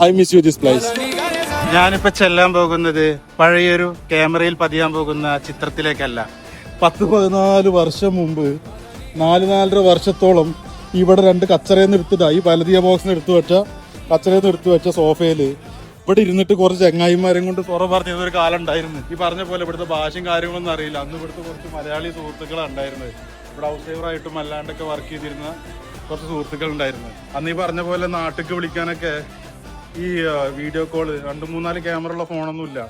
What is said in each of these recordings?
I miss you this place. ഞാനിപ്പോ ചെല്ലാൻ പോകുന്നത് പഴയൊരു ക്യാമറയിൽ പതിയാൻ പോകുന്ന ചിത്രത്തിലേക്കല്ല. 10-14 വർഷം മുമ്പ് 4-4.5 വർഷത്തോളം ഇവിടെ 2 കച്ചറയെന്ന് എടുത്തതായി പലതിയ ബോക്സിന് എടുത്തു വെച്ച സോഫയില് ഇവിടെ ഇരുന്നിട്ട് കുറച്ച് ചങ്ങായിമാരും കൊണ്ട് തുറ പറഞ്ഞ ഒരു കാലം ഉണ്ടായിരുന്നു. ഈ പറഞ്ഞ പോലെ ഇവിടുത്തെ ഭാഷയും കാര്യങ്ങളൊന്നും അറിയില്ല. അന്ന് ഇവിടുത്തെ കുറച്ച് മലയാളി സുഹൃത്തുക്കളാണ് ഉണ്ടായിരുന്നത്. ഇവിടെ ഹൗസ് ഡ്രൈവറായിട്ടും അല്ലാണ്ടൊക്കെ വർക്ക് ചെയ്തിരുന്ന കുറച്ച് സുഹൃത്തുക്കൾ ഉണ്ടായിരുന്നു. അന്ന് ഈ പറഞ്ഞ പോലെ നാട്ടിലേക്ക് വിളിക്കാനൊക്കെ ഈ വീഡിയോ കോള് 2-3-4 ക്യാമറ ഉള്ള ഫോണൊന്നും ഇല്ല.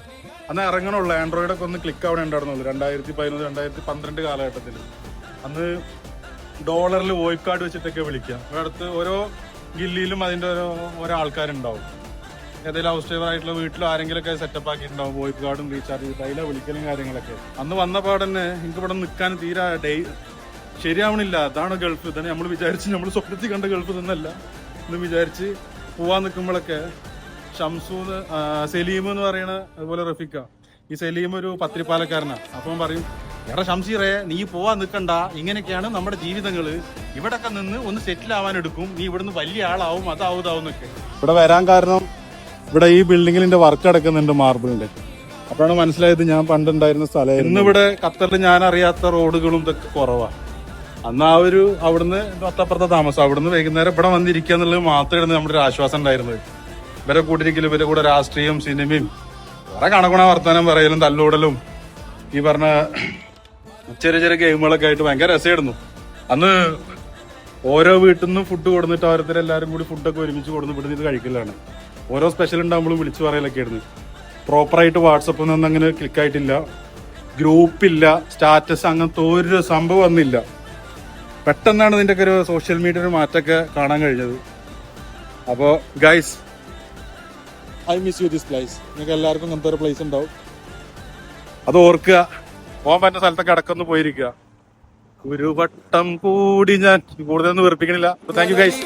അന്ന് ഇറങ്ങണുള്ളൂ. ആൻഡ്രോയിഡൊക്കെ ഒന്ന് ക്ലിക്ക് അവിടെ ഉണ്ടായിരുന്നുള്ളൂ 2011-2012 കാലഘട്ടത്തിൽ. അന്ന് ഡോളറിൽ വോയിസ് കാർഡ് വെച്ചിട്ടൊക്കെ വിളിക്കാം. ഇവിടെ അടുത്ത് ഓരോ ജില്ലയിലും അതിൻ്റെ ഓരോ ആൾക്കാരുണ്ടാവും. ഏതെങ്കിലും ഹൗസ് ഡ്രൈവർ ആയിട്ടുള്ള വീട്ടിൽ ആരെങ്കിലുമൊക്കെ സെറ്റപ്പ് ആക്കിയിട്ടുണ്ടാവും. വോയിസ് കാർഡും റീചാർജ് ചെയ്തിട്ട് അതിലെ വിളിക്കലും കാര്യങ്ങളൊക്കെ. അന്ന് വന്ന പാടന്നെ എനിക്ക് ഇവിടെ നിൽക്കാൻ തീരെ ശരിയാവണില്ല. അതാണ് ഗൾഫ്. ഇതാണ് നമ്മൾ വിചാരിച്ച് നമ്മൾ സ്വപ്നത്തിൽ കണ്ട ഗൾഫ് തന്നല്ല എന്ന് വിചാരിച്ച് പോവാൻ നിൽക്കുമ്പോഴൊക്കെ സലീം എന്ന് പറയുന്ന അതുപോലെ റഫീഖ. ഈ സലീം ഒരു പത്തിരിപ്പാലക്കാരനാണ്. അപ്പം പറയും, എടാ ഷംസീറേ, നീ പോവാൻ നിൽക്കണ്ട, ഇങ്ങനെയൊക്കെയാണ് നമ്മുടെ ജീവിതങ്ങള്, ഇവിടൊക്കെ നിന്ന് ഒന്ന് സെറ്റിൽ ആവാൻ എടുക്കും, നീ ഇവിടുന്ന് വലിയ ആളാവും, അതാവുന്നൊക്കെ. ഇവിടെ വരാൻ കാരണം ഇവിടെ ഈ ബിൽഡിങ്ങിന്റെ വർക്ക് നടക്കുന്നുണ്ട്, മാർബിളിന്റെ. അപ്പോഴാണ് മനസ്സിലായത് ഞാൻ പണ്ടുണ്ടായിരുന്ന സ്ഥലം. ഇന്നിവിടെ ഖത്തറിൽ ഞാൻ അറിയാത്ത റോഡുകളും ഇതൊക്കെ കുറവാണ്. അന്ന് അവിടുന്ന് തൊട്ടപ്പുറത്തെ താമസം, അവിടുന്ന് വൈകുന്നേരം ഇവിടെ വന്നിരിക്കുക എന്നുള്ളത് മാത്രമായിരുന്നു നമ്മുടെ ഒരു ആശ്വാസം ഉണ്ടായിരുന്നത്. ഇവരെ കൂട്ടിരിക്കലും ഇവരെ കൂടെ രാഷ്ട്രീയവും സിനിമയും വേറെ കണക്കുണ വർത്തമാനം പറയലും തല്ലൂടലും ഈ പറഞ്ഞ ചെറിയ ചെറിയ ഗെയിമുകളൊക്കെ ആയിട്ട് ഭയങ്കര രസമായിരുന്നു. അന്ന് ഓരോ വീട്ടിൽ നിന്നും ഫുഡ് കൊടുത്തിട്ട് ഓരോരുത്തരെല്ലാവരും കൂടി ഫുഡൊക്കെ ഒരുമിച്ച് കൊടുന്ന് ഇവിടുന്ന് ഇത് കഴിക്കലാണ്. ഓരോ സ്പെഷ്യൽ ഉണ്ടാകുമ്പോഴും വിളിച്ചു പറയലൊക്കെ ആയിരുന്നു. പ്രോപ്പറായിട്ട് വാട്സപ്പിൽ നിന്ന് അങ്ങനെ ക്ലിക്കായിട്ടില്ല, ഗ്രൂപ്പില്ല, സ്റ്റാറ്റസ്, അങ്ങനത്തെ ഒരു സംഭവം ഒന്നില്ല. പെട്ടെന്നാണ് ഇതിൻ്റെയൊക്കെ ഒരു സോഷ്യൽ മീഡിയ ഒരു മാറ്റമൊക്കെ കാണാൻ കഴിഞ്ഞത്. അപ്പോൾ guys, I miss you this place. നിങ്ങൾക്ക് എല്ലാവർക്കും അങ്ങനത്തെ ഒരു പ്ലേസ് ഉണ്ടാവും. അത് ഓർക്കുക. പോകാൻ പറ്റുന്ന സ്ഥലത്തൊക്കെ അടക്കൊന്ന് പോയിരിക്കുക. ഒരു വട്ടം കൂടി ഞാൻ കൂടുതലൊന്നും വെറുപ്പിക്കണില്ല. Thank you guys.